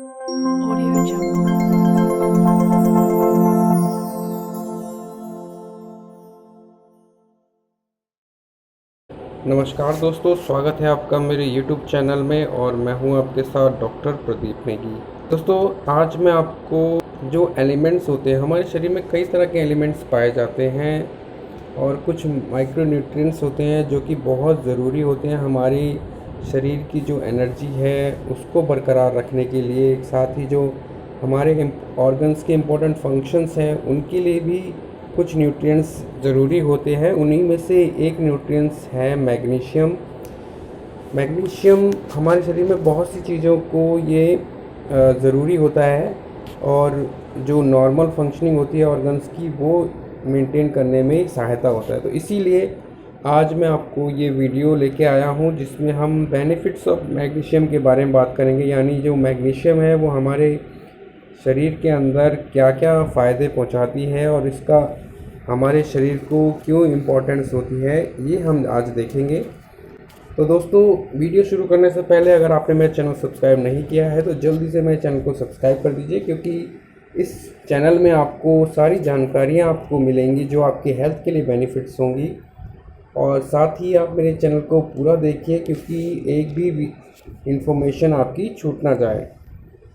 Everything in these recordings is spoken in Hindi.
Audio Jungle. नमस्कार दोस्तों, स्वागत है आपका मेरे YouTube चैनल में और मैं हूं आपके साथ डॉक्टर प्रदीप नेगी। दोस्तों, आज मैं आपको जो एलिमेंट्स होते हैं, हमारे शरीर में कई तरह के एलिमेंट्स पाए जाते हैं और कुछ माइक्रो न्यूट्रिएंट्स होते हैं जो कि बहुत ज़रूरी होते हैं हमारी शरीर की जो एनर्जी है उसको बरकरार रखने के लिए। साथ ही जो हमारे ऑर्गन्स के इम्पोर्टेंट फंक्शंस हैं उनके लिए भी कुछ न्यूट्रिएंट्स ज़रूरी होते हैं। उन्हीं में से एक न्यूट्रिएंट्स है मैग्नीशियम। मैग्नीशियम हमारे शरीर में बहुत सी चीज़ों को ये ज़रूरी होता है और जो नॉर्मल फंक्शनिंग होती है ऑर्गन्स की वो मेंटेन करने में सहायता होता है। तो इसीलिए आज मैं आपको ये वीडियो लेके आया हूँ जिसमें हम बेनिफिट्स ऑफ मैग्नीशियम के बारे में बात करेंगे। यानी जो मैग्नीशियम है वो हमारे शरीर के अंदर क्या क्या फ़ायदे पहुंचाती है और इसका हमारे शरीर को क्यों इम्पोर्टेंस होती है, ये हम आज देखेंगे। तो दोस्तों, वीडियो शुरू करने से पहले अगर आपने मेरा चैनल सब्सक्राइब नहीं किया है तो जल्दी से मेरे चैनल को सब्सक्राइब कर दीजिए, क्योंकि इस चैनल में आपको सारी जानकारियाँ आपको मिलेंगी जो आपकी हेल्थ के लिए बेनिफिट्स होंगी। और साथ ही आप मेरे चैनल को पूरा देखिए, क्योंकि एक भी इंफॉर्मेशन आपकी छूट ना जाए।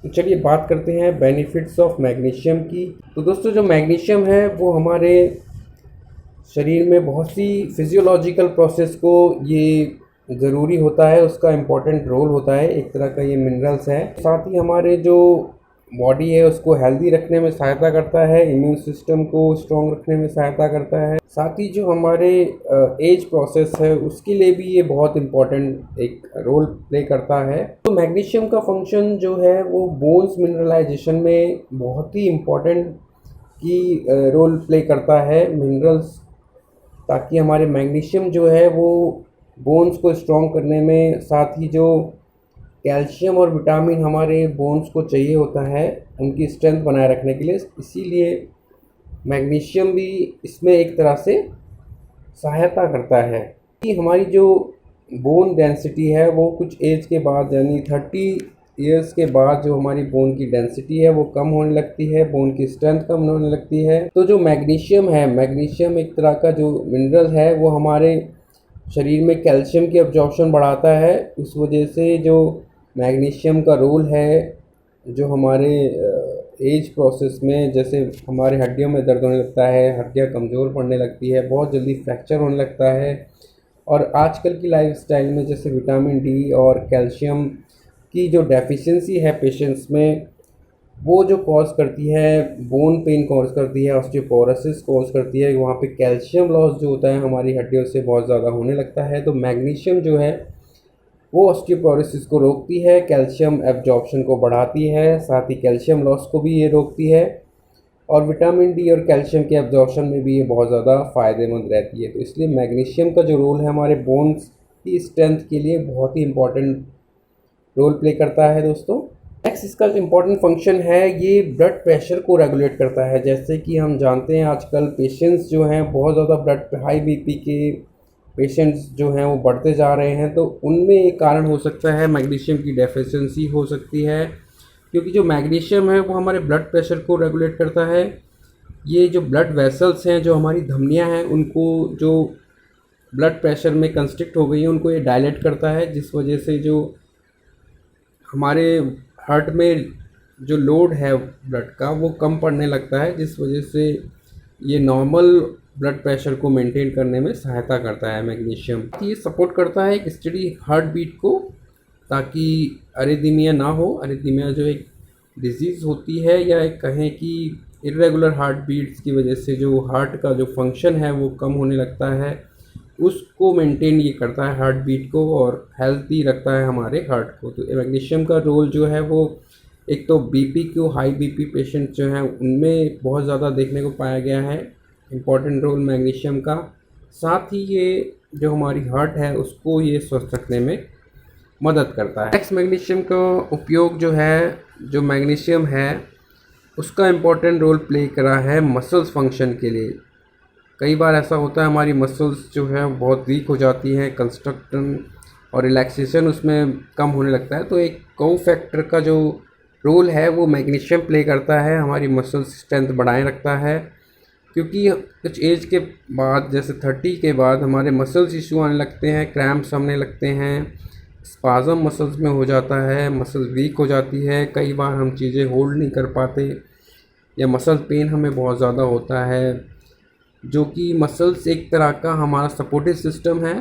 तो चलिए बात करते हैं बेनिफिट्स ऑफ मैग्नीशियम की। तो दोस्तों, जो मैग्नीशियम है वो हमारे शरीर में बहुत सी फिजियोलॉजिकल प्रोसेस को ये ज़रूरी होता है, उसका इम्पोर्टेंट रोल होता है। एक तरह का ये मिनरल्स है। साथ ही हमारे जो बॉडी है उसको हेल्दी रखने में सहायता करता है, इम्यून सिस्टम को स्ट्रॉन्ग रखने में सहायता करता है। साथ ही जो हमारे एज प्रोसेस है उसके लिए भी ये बहुत इम्पोर्टेंट एक रोल प्ले करता है। तो मैग्नीशियम का फंक्शन जो है वो बोन्स मिनरलाइजेशन में बहुत ही इम्पोर्टेंट की रोल प्ले करता है, मिनरल्स, ताकि हमारे मैग्नीशियम जो है वो बोन्स को स्ट्रॉन्ग करने में, साथ ही जो कैल्शियम और विटामिन हमारे बोन्स को चाहिए होता है उनकी स्ट्रेंथ बनाए रखने के लिए, इसीलिए मैग्नीशियम भी इसमें एक तरह से सहायता करता है। कि हमारी जो बोन डेंसिटी है वो कुछ एज के बाद, यानी 30 ईयर्स के बाद, जो हमारी बोन की डेंसिटी है वो कम होने लगती है, बोन की स्ट्रेंथ कम होने लगती है। तो जो मैग्नीशियम है, मैग्नीशियम एक तरह का जो मिनरल है वो हमारे शरीर में कैल्शियम की अब्जॉर्प्शन बढ़ाता है। इस वजह से जो मैग्नीशियम का रोल है जो हमारे एज प्रोसेस में, जैसे हमारे हड्डियों में दर्द होने लगता है, हड्डियाँ कमज़ोर पड़ने लगती है, बहुत जल्दी फ्रैक्चर होने लगता है, और आजकल की लाइफस्टाइल में जैसे विटामिन डी और कैल्शियम की जो डेफिशिएंसी है पेशेंट्स में, वो जो कॉज करती है बोन पेन, कॉज करती है ऑस्टियोपोरोसिस, कॉज करती है। वहाँ पे कैल्शियम लॉस जो होता है हमारी हड्डियों से बहुत ज़्यादा होने लगता है। तो मैग्नीशियम जो है वो ऑस्टियोपोरोसिस को रोकती है, कैल्शियम एब्जॉर्प्शन को बढ़ाती है, साथ ही कैल्शियम लॉस को भी ये रोकती है, और विटामिन डी और कैल्शियम के एब्जॉर्प्शन में भी ये बहुत ज़्यादा फ़ायदेमंद रहती है। तो इसलिए मैग्नीशियम का जो रोल है हमारे बोन्स की स्ट्रेंथ के लिए बहुत ही इम्पॉर्टेंट रोल प्ले करता है दोस्तों। नेक्स्ट इसका जो इम्पोर्टेंट फंक्शन है, ये ब्लड प्रेशर को रेगुलेट करता है। जैसे कि हम जानते हैं आजकल पेशेंट्स जो हैं बहुत ज़्यादा ब्लड हाई बीपी के पेशेंट्स जो हैं वो बढ़ते जा रहे हैं, तो उनमें एक कारण हो सकता है मैग्नीशियम की डेफिशिएंसी हो सकती है, क्योंकि जो मैग्नीशियम है वो हमारे ब्लड प्रेशर को रेगुलेट करता है। ये जो ब्लड वेसल्स हैं, जो हमारी धमनियाँ हैं, उनको जो ब्लड प्रेशर में कंस्ट्रिक्ट हो गई हैं उनको ये डायलेट करता है, जिस वजह से जो हमारे हार्ट में जो लोड है ब्लड का वो कम पड़ने लगता है, जिस वजह से ये नॉर्मल ब्लड प्रेशर को मेंटेन करने में सहायता करता है मैग्नीशियम। ये सपोर्ट करता है एक स्टेडी हार्ट बीट को, ताकि अरिदमिया ना हो। अरिदमिया जो एक डिजीज़ होती है, या एक कहें कि इरेगुलर हार्ट बीट्स की वजह से जो हार्ट का जो फंक्शन है वो कम होने लगता है, उसको मेंटेन ये करता है हार्ट बीट को, और हेल्थी रखता है हमारे हार्ट को। तो मैग्नीशियम का रोल जो है वो एक तो बीपी को, हाई बीपी पेशेंट जो हैं उनमें बहुत ज़्यादा देखने को पाया गया है इम्पॉर्टेंट रोल मैग्नीशियम का। साथ ही ये जो हमारी हार्ट है उसको ये स्वस्थ रखने में मदद करता है। नेक्स्ट, मैग्नीशियम का उपयोग जो है, जो मैग्नीशियम है उसका इम्पोर्टेंट रोल प्ले करा है मसल्स फंक्शन के लिए। कई बार ऐसा होता है हमारी मसल्स जो है बहुत वीक हो जाती हैं, कंस्ट्रक्शन और रिलैक्सेशन उसमें कम होने लगता है। तो एक को फैक्टर का जो रोल है वो मैग्नीशियम प्ले करता है, हमारी मसल स्ट्रेंथ बढ़ाए रखता है। क्योंकि कुछ एज के बाद जैसे 30 के बाद हमारे मसल्स इशू आने लगते हैं, क्रैम्प्स आने लगते हैं, स्पाज़म मसल्स में हो जाता है, मसल वीक हो जाती है, कई बार हम चीज़ें होल्ड नहीं कर पाते, या मसल पेन हमें बहुत ज़्यादा होता है। जो कि मसल्स एक तरह का हमारा सपोर्टिव सिस्टम है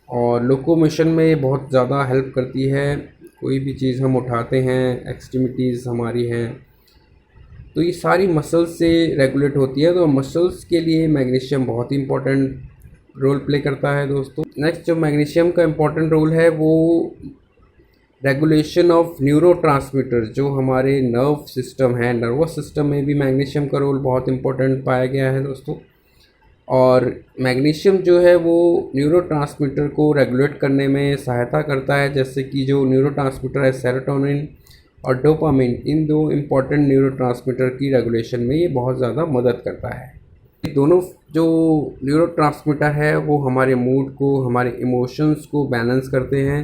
और लोकोमोशन में ये बहुत ज़्यादा हेल्प करती है। कोई भी चीज़ हम उठाते हैं, एक्सट्रीमिटीज़ हमारी हैं, तो ये सारी मसल्स से रेगुलेट होती है। तो मसल्स के लिए मैग्नीशियम बहुत ही इम्पोर्टेंट रोल प्ले करता है दोस्तों। नेक्स्ट जो मैग्नीशियम का इम्पोर्टेंट रोल है वो रेगुलेशन ऑफ न्यूरोट्रांसमीटर, जो हमारे नर्व सिस्टम है, नर्वस सिस्टम में भी मैग्नीशियम का रोल बहुत इंपॉर्टेंट पाया गया है दोस्तों। और मैग्नीशियम जो है वो न्यूरोट्रांसमीटर को रेगुलेट करने में सहायता करता है, जैसे कि जो न्यूरोट्रांसमीटर है सेरोटोनिन और डोपामिन, इन दो इम्पॉर्टेंट न्यूरोट्रांसमीटर की रेगुलेशन में ये बहुत ज़्यादा मदद करता है। ये दोनों जो न्यूरोट्रांसमीटर है वो हमारे मूड को, हमारे इमोशंस को बैलेंस करते हैं।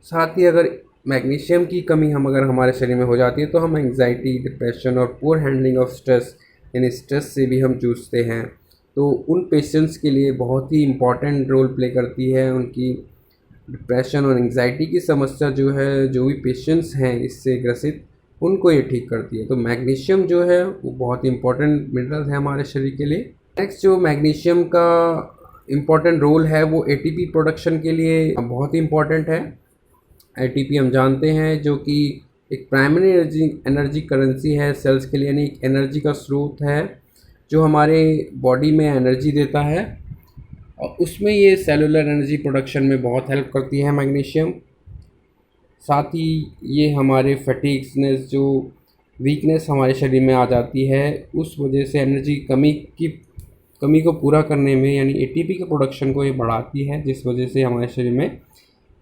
साथ ही अगर मैग्नीशियम की कमी अगर हमारे शरीर में हो जाती है तो हम एंग्जाइटी, डिप्रेशन और पुअर हैंडलिंग ऑफ स्ट्रेस, यानी स्ट्रेस से भी हम जूझते हैं। तो उन पेशेंट्स के लिए बहुत ही इम्पॉर्टेंट रोल प्ले करती है। उनकी डिप्रेशन और एंग्जाइटी की समस्या जो है, जो भी पेशेंट्स हैं इससे ग्रसित, उनको ये ठीक करती है। तो मैग्नीशियम जो है वो बहुत ही इम्पॉर्टेंट मिनरल है हमारे शरीर के लिए। नेक्स्ट जो मैग्नीशियम का इम्पॉर्टेंट रोल है वो एटीपी प्रोडक्शन के लिए बहुत ही इम्पॉर्टेंट है। एटीपी हम जानते हैं जो कि एक प्राइमरी एनर्जी करेंसी है सेल्स के लिए, यानी एक एनर्जी का स्रोत है जो हमारे बॉडी में एनर्जी देता है, और उसमें ये सेलुलर एनर्जी प्रोडक्शन में बहुत हेल्प करती है मैग्नीशियम। साथ ही ये हमारे फटीग्सनेस, जो वीकनेस हमारे शरीर में आ जाती है, उस वजह से एनर्जी कमी को पूरा करने में, यानी एटीपी के प्रोडक्शन को ये बढ़ाती है, जिस वजह से हमारे शरीर में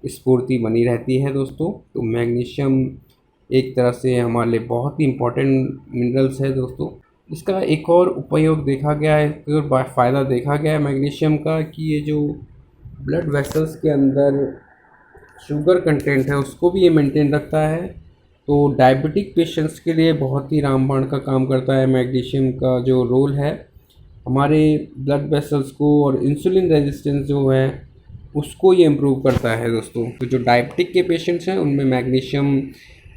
स्फूर्ति बनी रहती है दोस्तों। तो मैग्नीशियम एक तरह से हमारे लिए बहुत ही इम्पोर्टेंट मिनरल्स है दोस्तों। इसका एक और उपयोग देखा गया है, एक और फ़ायदा देखा गया है मैग्नीशियम का, कि ये जो ब्लड वेसल्स के अंदर शुगर कंटेंट है उसको भी ये मेंटेन रखता है। तो डायबिटिक पेशेंट्स के लिए बहुत ही रामबाण का काम करता है मैग्नीशियम का जो रोल है, हमारे ब्लड वेसल्स को और इंसुलिन रेजिस्टेंस जो है उसको ये इम्प्रूव करता है दोस्तों। तो जो डायबिटिक के पेशेंट्स हैं उनमें मैग्नीशियम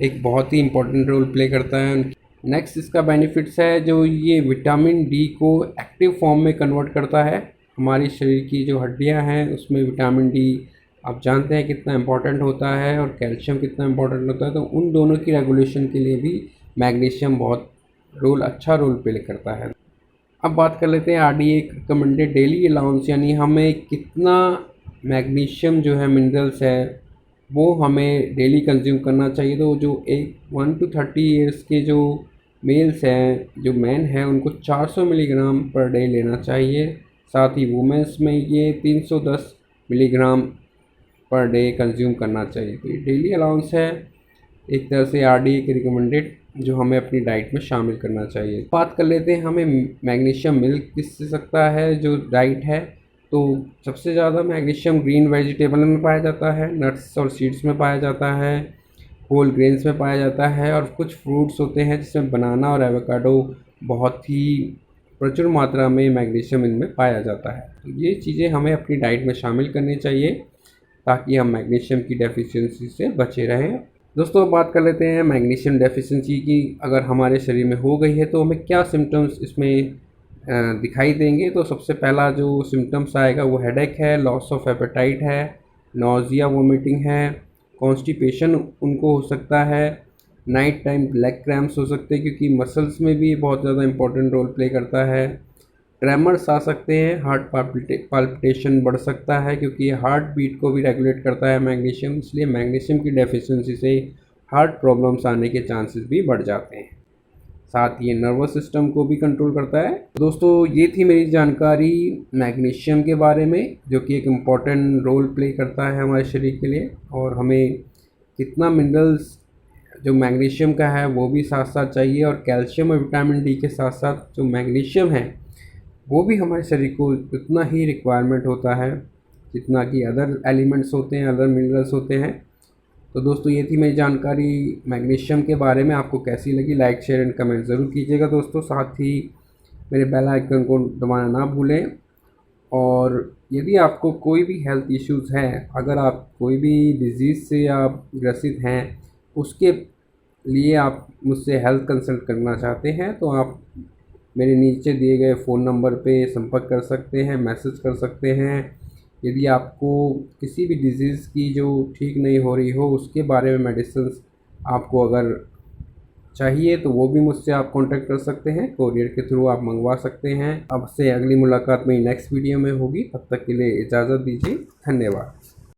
एक बहुत ही इम्पोर्टेंट रोल प्ले करता है। नेक्स्ट इसका बेनिफिट्स है, जो ये विटामिन डी को एक्टिव फॉर्म में कन्वर्ट करता है। हमारी शरीर की जो हड्डियां हैं उसमें विटामिन डी आप जानते हैं कितना इम्पोर्टेंट होता है, और कैल्शियम कितना इम्पोर्टेंट होता है। तो उन दोनों की रेगुलेशन के लिए भी मैग्नीशियम बहुत अच्छा रोल प्ले करता है। अब बात कर लेते हैं RDA रिकमेंडेड डेली अलाउंस, यानी हमें कितना मैग्नीशियम जो है मिनरल्स है वो हमें डेली कंज्यूम करना चाहिए। तो जो 1 to 30 ईयर्स के जो मेल्स हैं, जो मैन हैं, उनको 400 मिलीग्राम पर डे लेना चाहिए। साथ ही वुमेंस में ये 310 मिलीग्राम पर डे कंज्यूम करना चाहिए। तो ये डेली अलाउंस है एक तरह से RDA के रिकमेंडेड, जो हमें अपनी डाइट में शामिल करना चाहिए। बात कर लेते हैं हमें मैग्नीशियम मिल किससे सकता है जो डाइट है। तो सबसे ज़्यादा मैग्नीशियम ग्रीन वेजिटेबल में पाया जाता है, नट्स और सीड्स में पाया जाता है, होल ग्रेन्स में पाया जाता है, और कुछ फ्रूट्स होते हैं जिसमें बनाना और एवोकाडो बहुत ही प्रचुर मात्रा में मैग्नीशियम इनमें पाया जाता है। तो ये चीज़ें हमें अपनी डाइट में शामिल करनी चाहिए ताकि हम मैग्नीशियम की डेफिशिएंसी से बचे रहें। दोस्तों बात कर लेते हैं मैग्नीशियम डेफिशिएंसी की। अगर हमारे शरीर में हो गई है तो हमें क्या सिम्टम्स इसमें दिखाई देंगे। तो सबसे पहला जो सिम्टम्स आएगा वो हेडेक है, लॉस ऑफ एपेटाइट है, नॉजिया वोमिटिंग है, कॉन्स्टिपेशन उनको हो सकता है, नाइट टाइम लेग क्रैम्प्स हो सकते हैं क्योंकि मसल्स में भी बहुत ज़्यादा इंपॉर्टेंट रोल प्ले करता है, ट्रेमर्स आ सकते हैं, हार्ट पाल्पिटेशन बढ़ सकता है क्योंकि ये हार्ट बीट को भी रेगुलेट करता है मैग्नीशियम। इसलिए मैग्नीशियम की डेफिशिएंसी से हार्ट प्रॉब्लम्स आने के चांसेस भी बढ़ जाते हैं। साथ ही ये नर्वस सिस्टम को भी कंट्रोल करता है। दोस्तों ये थी मेरी जानकारी मैग्नीशियम के बारे में, जो कि एक इम्पॉर्टेंट रोल प्ले करता है हमारे शरीर के लिए, और हमें कितना मिनरल्स जो मैग्नीशियम का है वो भी साथ साथ चाहिए, और कैल्शियम और विटामिन डी के साथ साथ जो मैग्नीशियम है वो भी हमारे शरीर को उतना ही रिक्वायरमेंट होता है जितना कि अदर एलिमेंट्स होते हैं, अदर मिनरल्स होते हैं। तो दोस्तों ये थी मेरी जानकारी मैग्नीशियम के बारे में। आपको कैसी लगी लाइक शेयर एंड कमेंट ज़रूर कीजिएगा दोस्तों। साथ ही मेरे बेल आइकन को दबाना ना भूलें। और यदि आपको कोई भी हेल्थ इश्यूज़ हैं, अगर आप कोई भी डिज़ीज़ से आप ग्रसित हैं, उसके लिए आप मुझसे हेल्थ कंसल्ट करना चाहते हैं, तो आप मेरे नीचे दिए गए फ़ोन नंबर पे संपर्क कर सकते हैं, मैसेज कर सकते हैं। यदि आपको किसी भी डिज़ीज़ की जो ठीक नहीं हो रही हो उसके बारे में मेडिसिन्स आपको अगर चाहिए तो वो भी मुझसे आप कांटेक्ट कर सकते हैं, कोरियर के थ्रू आप मंगवा सकते हैं। अब से अगली मुलाकात मेरी नेक्स्ट वीडियो में होगी, तब तक के लिए इजाज़त दीजिए। धन्यवाद।